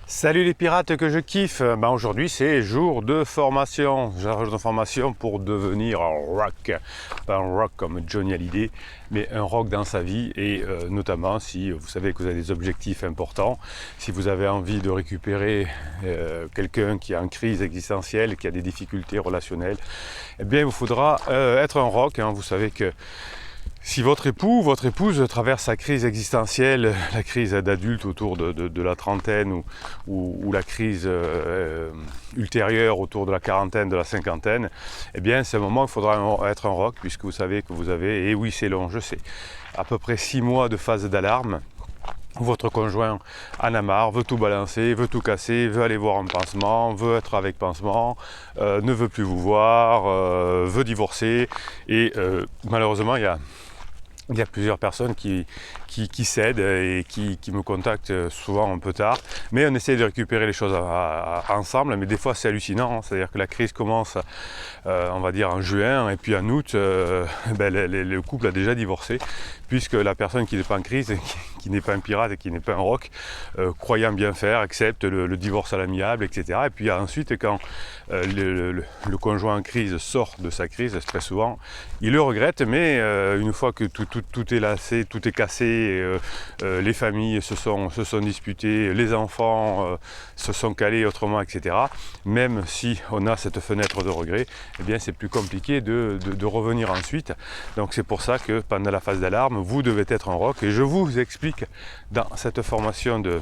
Salut les pirates que je kiffe. Aujourd'hui c'est jour de formation. Jour de formation pour devenir un rock. Pas un rock comme Johnny Hallyday, mais un rock dans sa vie. Et notamment si vous savez que vous avez des objectifs importants, si vous avez envie de récupérer quelqu'un qui est en crise existentielle, qui a des difficultés relationnelles, eh bien il vous faudra être un rock. Vous savez que si votre époux ou votre épouse traverse sa crise existentielle, la crise d'adulte autour de la trentaine ou la crise ultérieure autour de la quarantaine, de la cinquantaine, eh bien c'est un moment où il faudra être un rock puisque vous savez que vous avez, et oui c'est long je sais, à peu près 6 mois de phase d'alarme. Votre conjoint en a marre, veut tout balancer, veut tout casser, veut aller voir un pansement, veut être avec pansement, ne veut plus vous voir, veut divorcer et malheureusement il y a plusieurs personnes qui cèdent et qui me contactent souvent un peu tard, mais on essaie de récupérer les choses ensemble, mais des fois c'est hallucinant, c'est-à-dire que la crise commence on va dire en juin et puis en août le couple a déjà divorcé puisque la personne qui n'est pas en crise, qui n'est pas un pirate et qui n'est pas un rock, croyant bien faire, accepte le divorce à l'amiable, etc. Et puis ensuite quand le conjoint en crise sort de sa crise, très souvent il le regrette, mais une fois que tout est lassé, tout est cassé, les familles se sont disputées, les enfants se sont calés autrement, etc. Même si on a cette fenêtre de regret, eh bien c'est plus compliqué de revenir ensuite. Donc c'est pour ça que pendant la phase d'alarme, vous devez être un rock. Et je vous explique dans cette formation de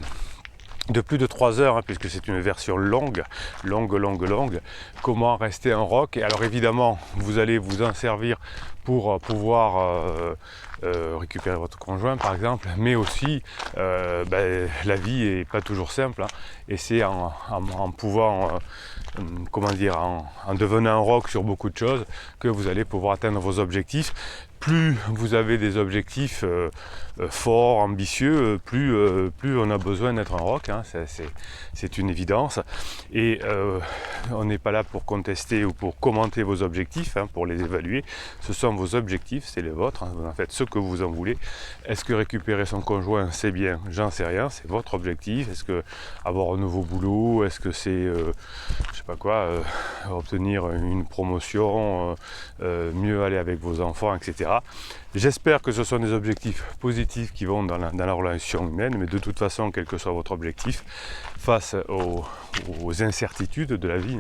plus de 3 heures, puisque c'est une version longue, comment rester un rock. Et alors évidemment, vous allez vous en servir pour pouvoir récupérer votre conjoint par exemple, mais aussi la vie est pas toujours simple, et c'est en pouvant en devenant un rock sur beaucoup de choses que vous allez pouvoir atteindre vos objectifs. Plus vous avez des objectifs forts, ambitieux, plus on a besoin d'être un rock, c'est une évidence. Et on n'est pas là pour contester ou pour commenter vos objectifs, pour les évaluer. Ce sont vos objectifs, c'est les vôtres, vous en faites ce que vous en voulez. Est-ce que récupérer son conjoint c'est bien? J'en sais rien, c'est votre objectif. Est-ce que avoir un nouveau boulot? Est-ce que c'est je sais pas quoi, obtenir une promotion, mieux aller avec vos enfants, etc. J'espère que ce sont des objectifs positifs qui vont dans la relation humaine, mais de toute façon, quel que soit votre objectif, face aux incertitudes de la vie,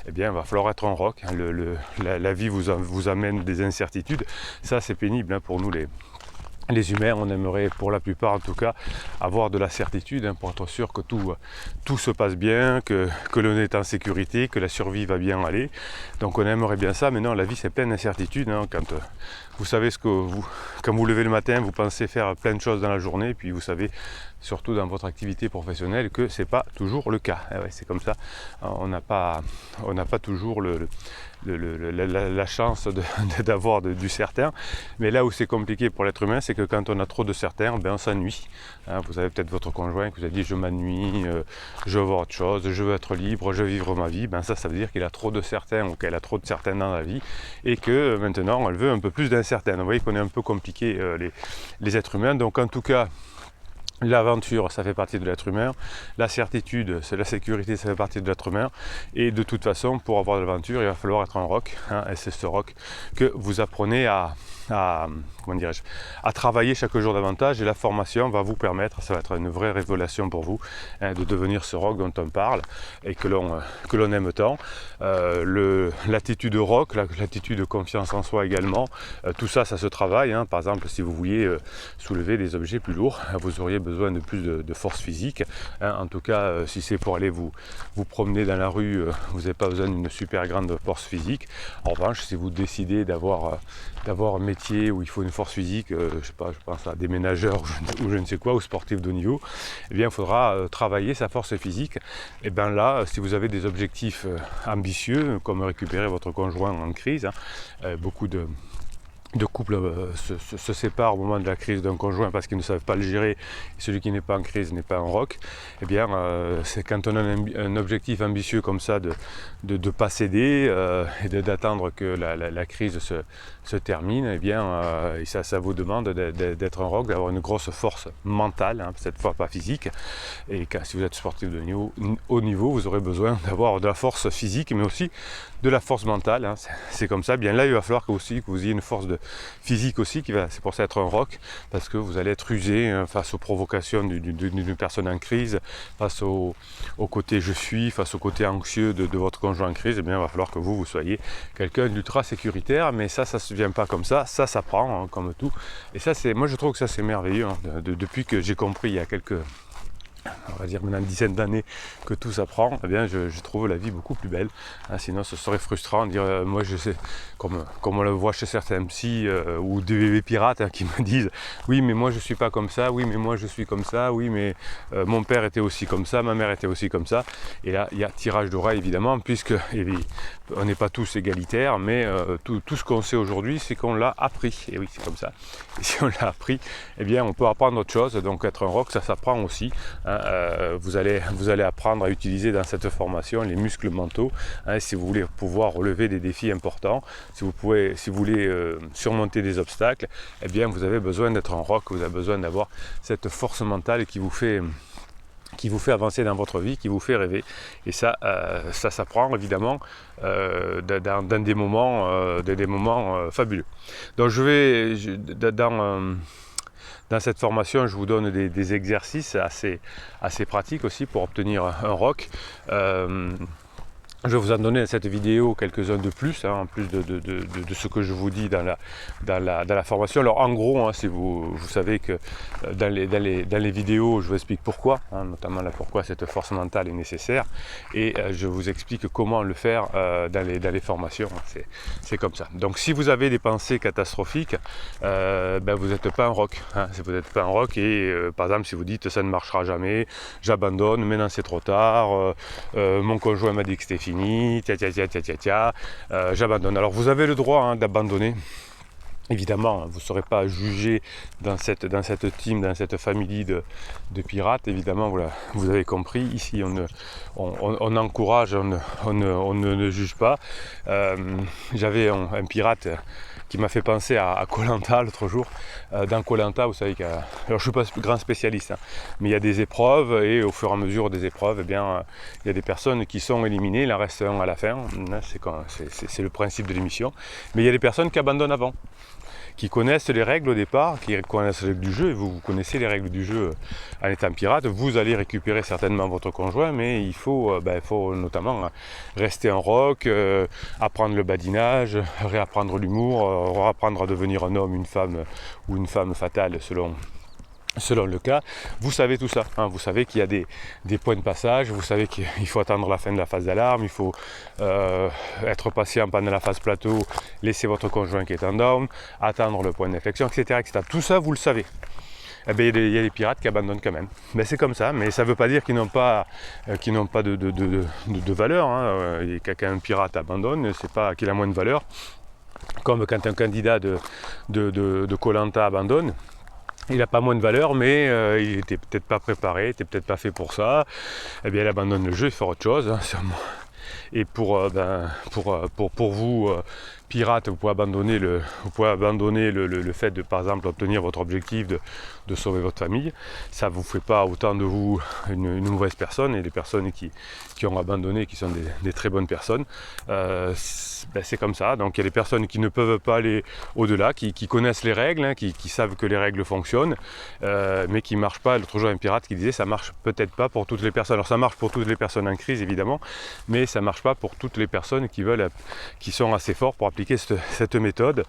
eh bien, il va falloir être un rock. La vie vous amène des incertitudes. Ça, c'est pénible pour nous les humains. On aimerait, pour la plupart en tout cas, avoir de la certitude pour être sûr que tout se passe bien, que l'on est en sécurité, que la survie va bien aller. Donc on aimerait bien ça, mais non, la vie c'est plein d'incertitudes. Quand vous savez quand vous levez le matin, vous pensez faire plein de choses dans la journée, et puis vous savez, surtout dans votre activité professionnelle, que c'est pas toujours le cas. C'est comme ça, on n'a pas toujours la chance d'avoir du certain, mais là où c'est compliqué pour l'être humain, c'est que quand on a trop de certain, on s'ennuie. Vous avez peut-être votre conjoint qui vous a dit je m'ennuie, je veux voir autre chose, je veux être libre, je veux vivre ma vie. Ça veut dire qu'il a trop de certain ou qu'elle a trop de certain dans la vie et que maintenant elle veut un peu plus d'incertain. Vous voyez qu'on est un peu compliqué les êtres humains. Donc en tout cas, l'aventure, ça fait partie de l'être humain. La certitude, c'est la sécurité, ça fait partie de l'être humain. Et de toute façon, pour avoir de l'aventure, il va falloir être un rock. Et c'est ce rock que vous apprenez à travailler chaque jour davantage. Et la formation va vous permettre, ça va être une vraie révélation pour vous, de devenir ce rock dont on parle et que l'on aime tant. L'attitude rock, l'attitude de confiance en soi également, tout ça, ça se travaille. Par exemple, si vous vouliez soulever des objets plus lourds, vous auriez besoin de plus de force physique. En tout cas, si c'est pour aller vous promener dans la rue, vous n'avez pas besoin d'une super grande force physique. En revanche, si vous décidez d'avoir un métier où il faut une force physique, je pense à des ménageurs ou je ne sais quoi, ou sportifs de haut niveau, eh bien il faudra travailler sa force physique. Et bien là, si vous avez des objectifs ambitieux, comme récupérer votre conjoint en crise, beaucoup de couples se séparent au moment de la crise d'un conjoint parce qu'ils ne savent pas le gérer, et celui qui n'est pas en crise n'est pas en rock, eh bien c'est quand on a un objectif ambitieux comme ça de ne pas céder et d'attendre que la crise se termine, eh bien et ça vous demande d'être un rock, d'avoir une grosse force mentale, hein, cette fois pas physique, et si vous êtes sportif de haut niveau, vous aurez besoin d'avoir de la force physique mais aussi de la force mentale, hein. C'est comme ça. Bien là, il va falloir que vous ayez une force physique aussi, c'est pour ça être un rock, parce que vous allez être usé hein, face aux provocations d'une personne en crise, face au côté je suis, face au côté anxieux de votre conjoint en crise. Eh bien, il va falloir que vous soyez quelqu'un d'ultra sécuritaire, mais ça se vient pas comme ça s'apprend hein, comme tout. Et ça, moi je trouve que ça c'est merveilleux, hein, depuis que j'ai compris il y a on va dire maintenant une dizaine d'années que tout s'apprend, eh bien je trouve la vie beaucoup plus belle, hein, sinon ce serait frustrant de dire moi je sais, comme on le voit chez certains psys ou des bébés pirates hein, qui me disent oui mais moi je suis pas comme ça, oui mais moi je suis comme ça, oui mais mon père était aussi comme ça, ma mère était aussi comme ça, et là il y a tirage d'oreille évidemment, puisque on n'est pas tous égalitaires, mais tout ce qu'on sait aujourd'hui c'est qu'on l'a appris, et oui c'est comme ça, et si on l'a appris, eh bien on peut apprendre autre chose, donc être un rock ça s'apprend aussi, hein. Vous allez apprendre à utiliser dans cette formation les muscles mentaux, hein, si vous voulez pouvoir relever des défis importants, si vous voulez surmonter des obstacles, eh bien vous avez besoin d'être un rock, vous avez besoin d'avoir cette force mentale qui vous fait avancer dans votre vie, qui vous fait rêver. Et ça s'apprend évidemment dans des moments fabuleux. Donc dans cette formation, je vous donne des exercices assez pratiques aussi pour obtenir un rock. Je vais vous en donner dans cette vidéo quelques-uns de plus, hein, en plus de ce que je vous dis dans la formation. Alors en gros, hein, si vous savez que dans les vidéos, je vous explique pourquoi, hein, notamment pourquoi cette force mentale est nécessaire, et je vous explique comment le faire dans les formations. C'est comme ça. Donc si vous avez des pensées catastrophiques, vous n'êtes pas un rock. Hein, si vous n'êtes pas un rock, et par exemple si vous dites ça ne marchera jamais, j'abandonne, maintenant c'est trop tard, mon conjoint m'a dit que c'était fini, j'abandonne. Alors vous avez le droit hein, d'abandonner. Évidemment, vous ne serez pas jugé dans cette team, dans cette famille de pirates. Évidemment, vous avez compris, ici on encourage, on ne juge pas. J'avais un pirate qui m'a fait penser à Koh Lanta l'autre jour. Dans Koh Lanta, vous savez alors je ne suis pas grand spécialiste, hein, mais il y a des épreuves, et au fur et à mesure des épreuves, eh bien, il y a des personnes qui sont éliminées, il en reste un à la fin, c'est le principe de l'émission, mais il y a des personnes qui abandonnent avant, qui connaissent les règles au départ, qui connaissent les règles du jeu, et vous connaissez les règles du jeu en étant pirate. Vous allez récupérer certainement votre conjoint, mais il faut notamment rester en rock, apprendre le badinage, réapprendre l'humour, réapprendre à devenir un homme, une femme ou une femme fatale selon le cas. Vous savez tout ça, hein, vous savez qu'il y a des points de passage, vous savez qu'il faut attendre la fin de la phase d'alarme, il faut être patient pendant la phase plateau, laisser votre conjoint qui est en down, attendre le point d'inflexion, etc., etc. Tout ça, vous le savez. Eh bien, il y a des pirates qui abandonnent quand même. Mais c'est comme ça, mais ça ne veut pas dire qu'ils n'ont pas de valeur. Hein. Quand un pirate abandonne, c'est pas qu'il a moins de valeur. Comme quand un candidat de Koh Lanta abandonne, il n'a pas moins de valeur, mais il n'était peut-être pas préparé, il n'était peut-être pas fait pour ça. Eh bien, il abandonne le jeu, il fait autre chose. Hein, et pour vous, pirate, vous pouvez abandonner le fait de, par exemple, obtenir votre objectif de sauver votre famille. Ça ne vous fait pas autant de vous une mauvaise personne, et les personnes qui ont abandonné, qui sont des très bonnes personnes. C'est comme ça. Donc il y a des personnes qui ne peuvent pas aller au-delà, qui connaissent les règles, hein, qui savent que les règles fonctionnent, mais qui ne marchent pas. L'autre jour, un pirate qui disait ça marche peut-être pas pour toutes les personnes. Alors ça marche pour toutes les personnes en crise évidemment, mais ça ne marche pas pour toutes les personnes qui sont assez fortes pour appliquer cette méthode.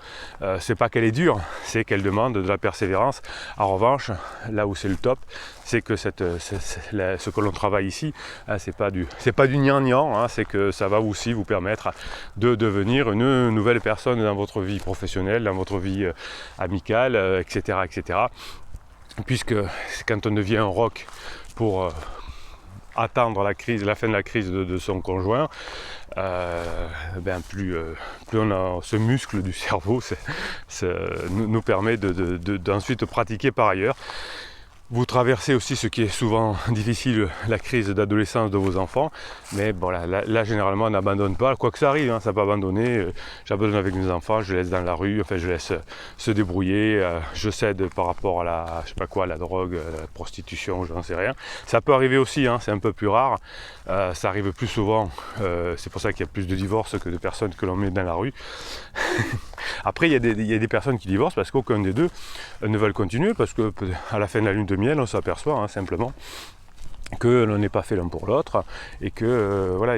C'est pas qu'elle est dure, c'est qu'elle demande de la persévérance. En revanche, là où c'est le top, c'est que ce que l'on travaille ici, hein, c'est pas du gnangnan, hein, c'est que ça va aussi vous permettre de devenir une nouvelle personne dans votre vie professionnelle, dans votre vie amicale, etc. Puisque quand on devient un rock pour attendre la fin de la crise de son conjoint, plus on a ce muscle du cerveau, nous permet d'ensuite pratiquer par ailleurs. Vous traversez aussi ce qui est souvent difficile, la crise d'adolescence de vos enfants, mais bon, là généralement on n'abandonne pas, quoi que ça arrive, hein, ça peut abandonner, j'abandonne avec mes enfants, je les laisse dans la rue, enfin je laisse se débrouiller, je cède par rapport à la drogue, la prostitution, je n'en sais rien. Ça peut arriver aussi, hein, c'est un peu plus rare, ça arrive plus souvent, c'est pour ça qu'il y a plus de divorces que de personnes que l'on met dans la rue. Après il y a des personnes qui divorcent parce qu'aucun des deux ne veulent continuer, parce que à la fin de la lune de miel on s'aperçoit hein, simplement que l'on n'est pas fait l'un pour l'autre et que voilà,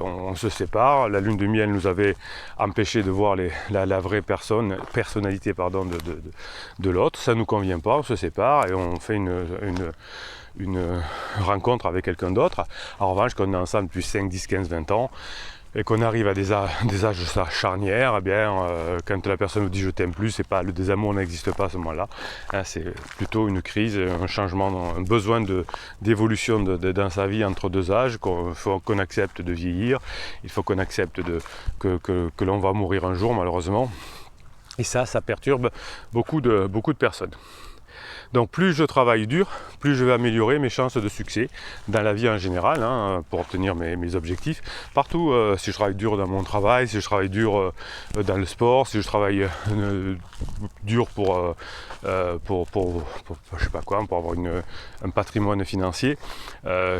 on se sépare. La lune de miel nous avait empêché de voir la vraie personnalité de l'autre, ça ne nous convient pas, on se sépare et on fait une rencontre avec quelqu'un d'autre. En revanche, quand on est ensemble depuis 5, 10, 15, 20 ans, et qu'on arrive à des âges charnières, eh bien, quand la personne vous dit je t'aime plus, c'est pas, le désamour n'existe pas à ce moment-là, hein, c'est plutôt une crise, un changement, un besoin d'évolution dans sa vie entre deux âges, qu'il faut qu'on accepte de vieillir, il faut qu'on accepte que l'on va mourir un jour malheureusement, et ça perturbe beaucoup de personnes. Donc plus je travaille dur, plus je vais améliorer mes chances de succès dans la vie en général, hein, pour obtenir mes objectifs. Partout, si je travaille dur dans mon travail, si je travaille dur dans le sport, si je travaille dur pour je sais pas quoi, pour avoir un patrimoine financier,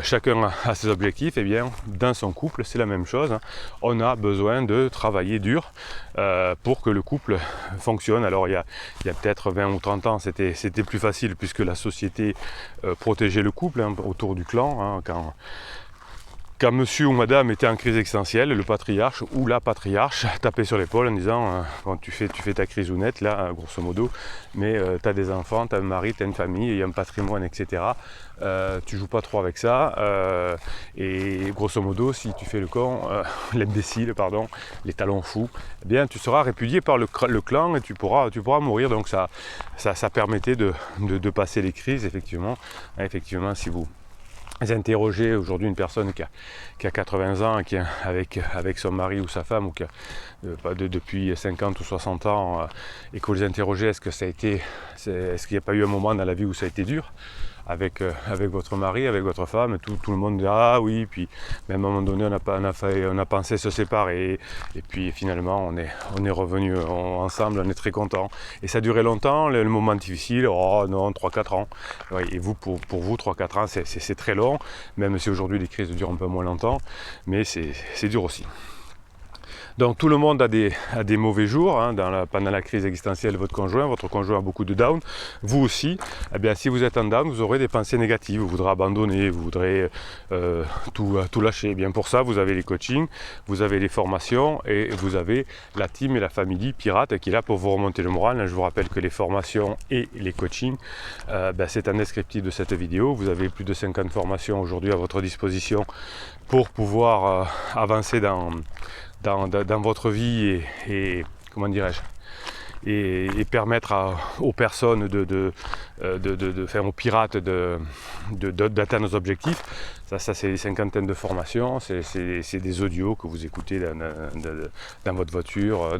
chacun a ses objectifs, et bien dans son couple c'est la même chose, hein. On a besoin de travailler dur pour que le couple fonctionne. Alors il y a peut-être 20 ou 30 ans c'était plus facile puisque la société protégeait le couple, hein, autour du clan, hein, quand monsieur ou madame était en crise existentielle, le patriarche ou la patriarche tapait sur l'épaule en disant bon, tu fais ta crisounette là, grosso modo, mais tu as des enfants, tu as un mari, tu as une famille, il y a un patrimoine, etc. Tu joues pas trop avec ça, et grosso modo, si tu fais le con, l'imbécile, pardon, les talons fous, eh bien tu seras répudié par le clan et tu pourras mourir. Donc ça permettait de passer les crises, effectivement. Effectivement, si vous interrogez aujourd'hui une personne qui a 80 ans, qui est avec son mari ou sa femme, ou qui a depuis 50 ou 60 ans, et que vous les interrogez, est-ce qu'il n'y a pas eu un moment dans la vie où ça a été dur avec votre mari, avec votre femme, tout le monde dit ah oui, puis même à un moment donné on a pensé se séparer, et puis finalement on est revenus ensemble, on est très contents, et ça a duré longtemps, le moment difficile, oh non, 3-4 ans, ouais, et vous pour vous 3-4 ans c'est très long, même si aujourd'hui les crises durent un peu moins longtemps, mais c'est dur aussi. Donc tout le monde a des mauvais jours, hein, pendant la crise existentielle, votre conjoint a beaucoup de down, vous aussi. Eh bien, si vous êtes en down, vous aurez des pensées négatives, vous voudrez abandonner, vous voudrez tout lâcher. Eh bien pour ça, vous avez les coachings, vous avez les formations, et vous avez la team et la famille Pirate qui est là pour vous remonter le moral. Je vous rappelle que les formations et les coachings, c'est un descriptif de cette vidéo. Vous avez plus de 50 formations aujourd'hui à votre disposition pour pouvoir avancer dans votre vie et comment dirais-je, et permettre aux personnes faire aux pirates d'atteindre nos objectifs. Ça c'est des cinquantaines de formations, c'est des audios que vous écoutez dans votre voiture,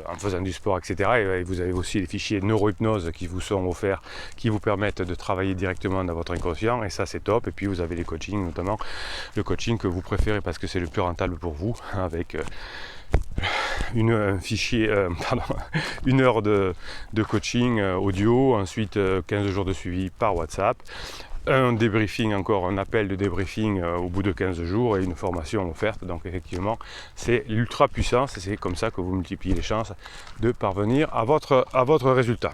en faisant du sport, etc. Et vous avez aussi les fichiers neurohypnose qui vous sont offerts, qui vous permettent de travailler directement dans votre inconscient, et ça c'est top. Et puis vous avez les coachings, notamment le coaching que vous préférez parce que c'est le plus rentable pour vous, avec une heure de coaching audio, ensuite 15 jours de suivi par WhatsApp, un débriefing, encore un appel de débriefing au bout de 15 jours, et une formation offerte. Donc effectivement c'est l'ultra puissance, et c'est comme ça que vous multipliez les chances de parvenir à votre résultat.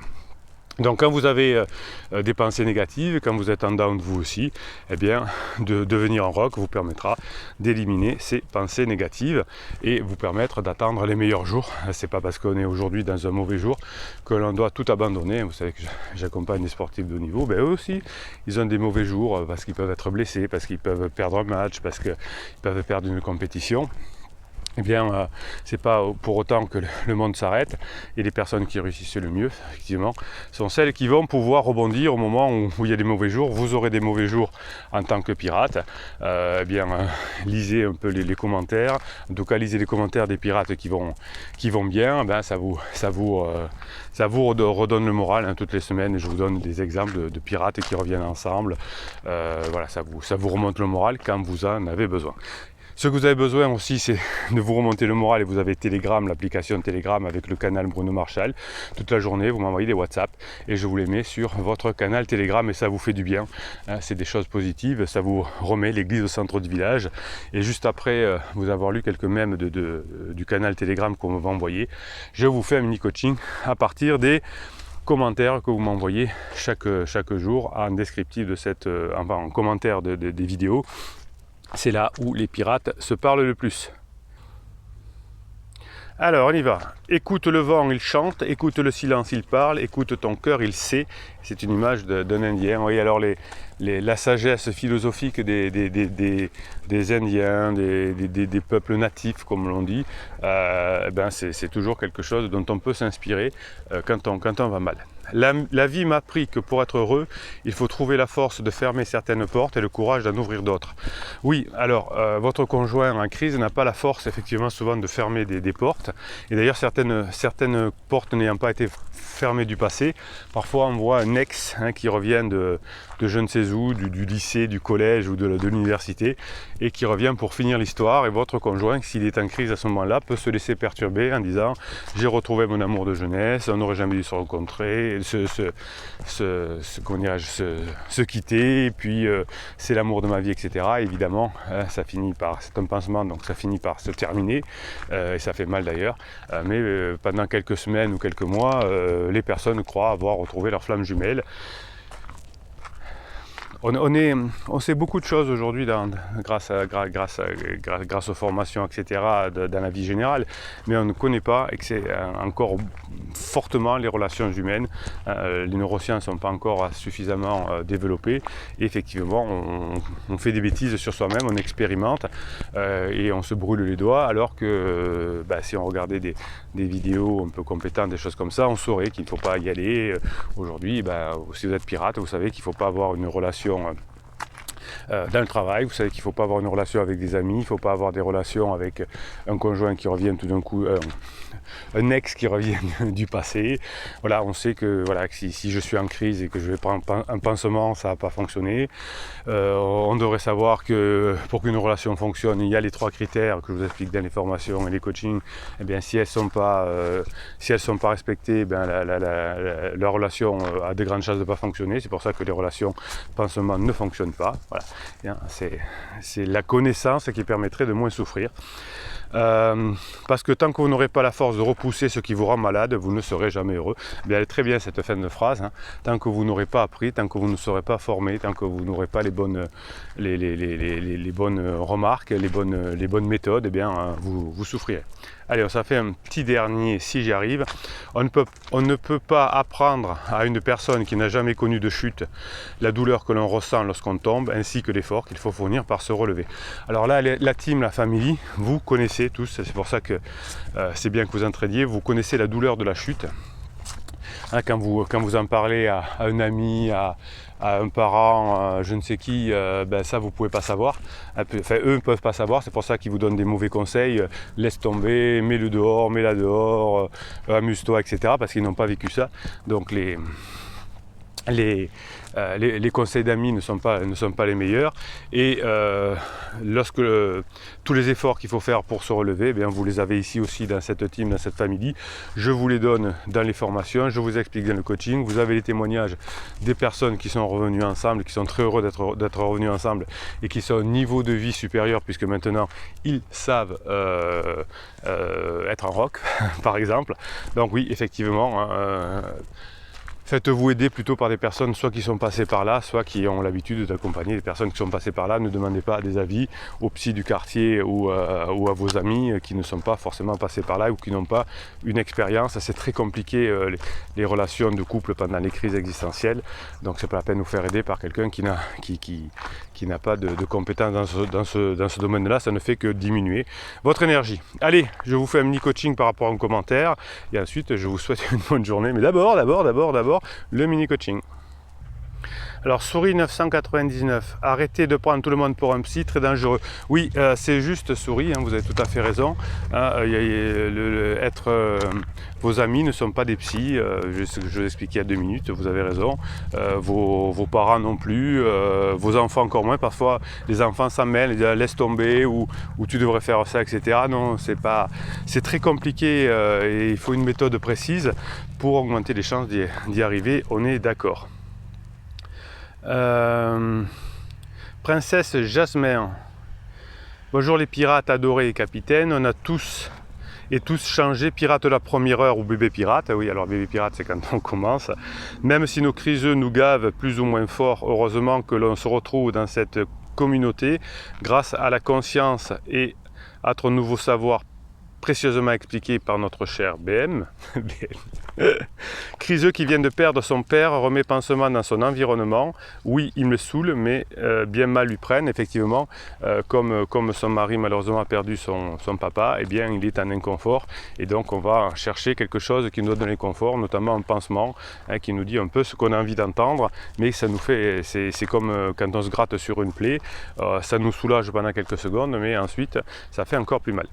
Donc quand vous avez des pensées négatives, quand vous êtes en down vous aussi, eh bien de devenir un rock vous permettra d'éliminer ces pensées négatives et vous permettre d'attendre les meilleurs jours. C'est pas parce qu'on est aujourd'hui dans un mauvais jour que l'on doit tout abandonner. Vous savez que j'accompagne des sportifs de haut niveau, eux aussi ils ont des mauvais jours parce qu'ils peuvent être blessés, parce qu'ils peuvent perdre un match, parce qu'ils peuvent perdre une compétition. eh bien, c'est pas pour autant que le monde s'arrête. Et les personnes qui réussissent le mieux, effectivement, sont celles qui vont pouvoir rebondir au moment où il y a des mauvais jours. Vous aurez des mauvais jours en tant que pirate. Lisez un peu les commentaires. En tout cas, lisez les commentaires des pirates qui vont bien. Ça vous redonne le moral. Toutes les semaines, je vous donne des exemples de pirates qui reviennent ensemble. Voilà, ça vous remonte le moral quand vous en avez besoin. Ce que vous avez besoin aussi, c'est de vous remonter le moral, et vous avez Telegram, l'application Telegram avec le canal Bruno Marchal. Toute la journée, vous m'envoyez des WhatsApp et je vous les mets sur votre canal Telegram et ça vous fait du bien. C'est des choses positives, ça vous remet l'église au centre du village. Et juste après vous avoir lu quelques mèmes du canal Telegram qu'on va envoyer, je vous fais un mini coaching à partir des commentaires que vous m'envoyez chaque jour en descriptif de en commentaire des vidéos. C'est là où les pirates se parlent le plus. Alors on y va. Écoute le vent, il chante. Écoute le silence, il parle. Écoute ton cœur, il sait. C'est une image d'un Indien. Vous voyez alors la sagesse philosophique des Indiens, des peuples natifs comme l'on dit. C'est toujours quelque chose dont on peut s'inspirer quand on va mal. La vie m'a appris que pour être heureux, il faut trouver la force de fermer certaines portes et le courage d'en ouvrir d'autres. Oui, alors votre conjoint en crise n'a pas la force effectivement souvent de fermer des portes. Et d'ailleurs certaines portes n'ayant pas été fermées du passé, parfois on voit un ex qui revient de je ne sais où, du lycée, du collège ou de l'université et qui revient pour finir l'histoire. Et votre conjoint, s'il est en crise à ce moment-là, peut se laisser perturber en disant « j'ai retrouvé mon amour de jeunesse, on n'aurait jamais dû se rencontrer ». Se quitter, et puis c'est l'amour de ma vie, etc. Évidemment, ça finit par, c'est un pansement, donc ça finit par se terminer, et ça fait mal d'ailleurs, mais pendant quelques semaines ou quelques mois, les personnes croient avoir retrouvé leur flamme jumelle. On sait beaucoup de choses aujourd'hui grâce aux formations, etc., dans la vie générale, mais on ne connaît pas et que c'est encore fortement les relations humaines. Les neurosciences ne sont pas encore suffisamment développées. Et effectivement, on fait des bêtises sur soi-même, on expérimente et on se brûle les doigts, alors que si on regardait des vidéos un peu compétentes, des choses comme ça, on saurait qu'il ne faut pas y aller. Aujourd'hui, si vous êtes pirate, vous savez qu'il ne faut pas avoir une relation dans le travail, vous savez qu'il ne faut pas avoir une relation avec des amis, il ne faut pas avoir des relations avec un conjoint qui revient tout d'un coup, un ex qui revient du passé. Voilà, on sait que si je suis en crise et que je vais prendre un pansement, ça ne va pas fonctionner. On devrait savoir que pour qu'une relation fonctionne, il y a les 3 critères que je vous explique dans les formations et les coachings. Eh bien, si elles ne sont pas respectées, la relation a de grandes chances de ne pas fonctionner. C'est pour ça que les relations pansement ne fonctionnent pas. Voilà. C'est la connaissance qui permettrait de moins souffrir. Parce que tant que vous n'aurez pas la force de repousser ce qui vous rend malade, vous ne serez jamais heureux. Elle est très bien cette fin de phrase. Tant que vous n'aurez pas appris, tant que vous ne serez pas formé, tant que vous n'aurez pas les bonnes remarques, les bonnes méthodes, vous souffrirez. Allez, on s'en fait un petit dernier si j'y arrive. On ne peut pas apprendre à une personne qui n'a jamais connu de chute la douleur que l'on ressent lorsqu'on tombe, ainsi que l'effort qu'il faut fournir par se relever. Alors là, la team, la famille, vous connaissez tous, c'est pour ça que c'est bien que vous entraidiez, vous connaissez la douleur de la chute. Quand vous en parlez à un ami, à un parent, je ne sais qui, ça vous ne pouvez pas savoir. Enfin, eux ne peuvent pas savoir, c'est pour ça qu'ils vous donnent des mauvais conseils. Laisse tomber, mets-le dehors, mets-la dehors, amuse-toi, etc. Parce qu'ils n'ont pas vécu ça. Donc les conseils d'amis ne sont pas les meilleurs, et lorsque tous les efforts qu'il faut faire pour se relever, vous les avez ici aussi dans cette team, dans cette famille. Je vous les donne dans les formations, je vous explique dans le coaching. Vous avez les témoignages des personnes qui sont revenues ensemble, qui sont très heureux d'être revenus ensemble et qui sont au niveau de vie supérieur, puisque maintenant ils savent être en rock par exemple. Donc oui, effectivement, faites-vous aider plutôt par des personnes soit qui sont passées par là, soit qui ont l'habitude d'accompagner les personnes qui sont passées par là. Ne demandez pas des avis aux psys du quartier ou à vos amis qui ne sont pas forcément passés par là ou qui n'ont pas une expérience. C'est très compliqué les relations de couple pendant les crises existentielles. Donc c'est pas la peine de vous faire aider par quelqu'un qui n'a pas de compétences dans ce domaine-là, ça ne fait que diminuer votre énergie. Allez, je vous fais un mini coaching par rapport à un commentaire et ensuite je vous souhaite une bonne journée. Mais d'abord, le mini coaching. Alors Souris 999, arrêtez de prendre tout le monde pour un psy, très dangereux. Oui, c'est juste Souris, hein, vous avez tout à fait raison. Vos amis ne sont pas des psys, je l'ai expliqué il y a 2 minutes, vous avez raison. Vos parents non plus, vos enfants encore moins. Parfois les enfants s'en mêlent, ils disent laisse tomber ou tu devrais faire ça, etc. Non, c'est très compliqué et il faut une méthode précise pour augmenter les chances d'y arriver, on est d'accord. Princesse Jasmin, bonjour les pirates adorés et capitaines, on a tous changé pirate de la première heure ou bébé pirate. Oui, alors bébé pirate c'est quand on commence, même si nos criseux nous gavent plus ou moins fort, heureusement que l'on se retrouve dans cette communauté grâce à la conscience et à notre nouveau savoir précieusement expliqué par notre cher BM. Criseux qui vient de perdre son père remet pansement dans son environnement. Oui, il me saoule, mais bien mal lui prenne. Effectivement, comme son mari malheureusement a perdu son papa, eh bien il est en inconfort. Et donc on va chercher quelque chose qui nous donne le confort, notamment un pansement qui nous dit un peu ce qu'on a envie d'entendre. Mais ça nous fait, c'est comme quand on se gratte sur une plaie, ça nous soulage pendant quelques secondes, mais ensuite ça fait encore plus mal.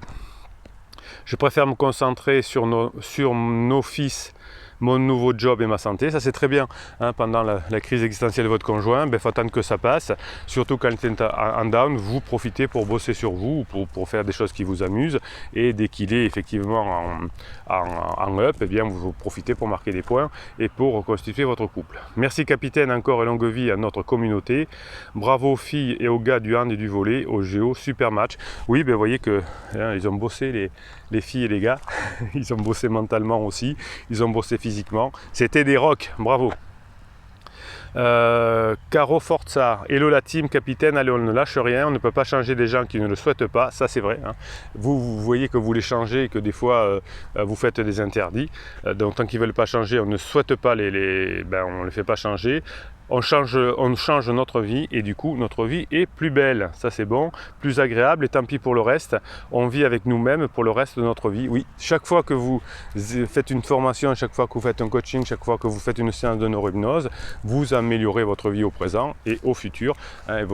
Je préfère me concentrer sur nos fils, mon nouveau job et ma santé. Ça c'est très bien, hein, pendant la crise existentielle de votre conjoint, il faut attendre que ça passe. Surtout quand il est en down, vous profitez pour bosser sur vous, pour faire des choses qui vous amusent. Et dès qu'il est effectivement en up, eh bien, vous profitez pour marquer des points et pour reconstituer votre couple. Merci capitaine, encore et longue vie à notre communauté. Bravo aux filles et aux gars du hand et du volley, au Géo, super match. Oui, vous voyez que hein, ils ont bossé les filles et les gars, ils ont bossé mentalement aussi, ils ont bossé physiquement, c'était des rocks, bravo. Caro Forza, hello la team capitaine, allez on ne lâche rien, on ne peut pas changer des gens qui ne le souhaitent pas, ça c'est vrai, hein. Vous voyez que vous les changez et que des fois vous faites des interdits, donc tant qu'ils ne veulent pas changer, on ne souhaite pas on ne les fait pas changer. On change notre vie et du coup notre vie est plus belle, ça c'est bon, plus agréable et tant pis pour le reste, on vit avec nous-mêmes pour le reste de notre vie. Oui, chaque fois que vous faites une formation, chaque fois que vous faites un coaching, chaque fois que vous faites une séance de neurohypnose, vous améliorez votre vie au présent et au futur, hein,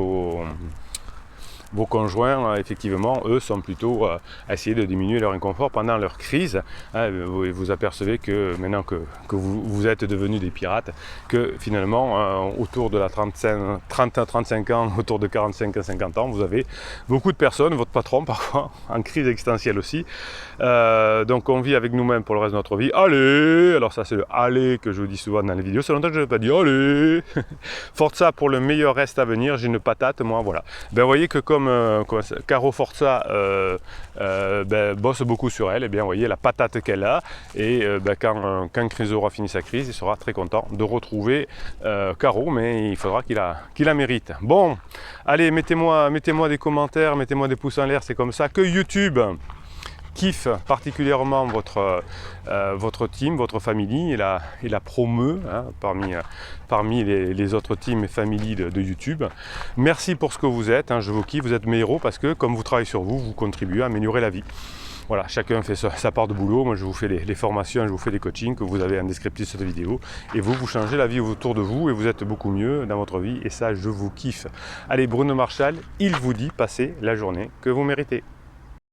vos conjoints, effectivement, eux, sont plutôt à essayer de diminuer leur inconfort pendant leur crise. Vous apercevez que maintenant que vous êtes devenus des pirates, que finalement, autour de la 30 à 35 ans, autour de 45 à 50 ans, vous avez beaucoup de personnes, votre patron parfois, en crise existentielle aussi. Donc on vit avec nous-mêmes pour le reste de notre vie. Allez! Alors ça c'est le allez que je vous dis souvent dans les vidéos. C'est longtemps que je n'ai pas dit allez! Forza pour le meilleur reste à venir, j'ai une patate, moi, voilà. Ben, vous voyez que comme Caro Forza bosse beaucoup sur elle, et bien vous voyez la patate qu'elle a, et quand Criseux aura fini sa crise, il sera très content de retrouver Caro, mais il faudra qu'il la mérite. Bon, allez, mettez-moi des commentaires, mettez-moi des pouces en l'air, c'est comme ça que YouTube kiffe particulièrement votre team, votre famille et la promeut, hein, parmi les autres teams et familles de YouTube. Merci pour ce que vous êtes, hein, je vous kiffe, vous êtes mes héros parce que comme vous travaillez sur vous, vous contribuez à améliorer la vie. Voilà, chacun fait sa part de boulot. Moi, je vous fais les formations, je vous fais des coachings que vous avez en descriptif de cette vidéo. Et vous changez la vie autour de vous et vous êtes beaucoup mieux dans votre vie. Et ça, je vous kiffe. Allez, Bruno Marchal, il vous dit passez la journée que vous méritez.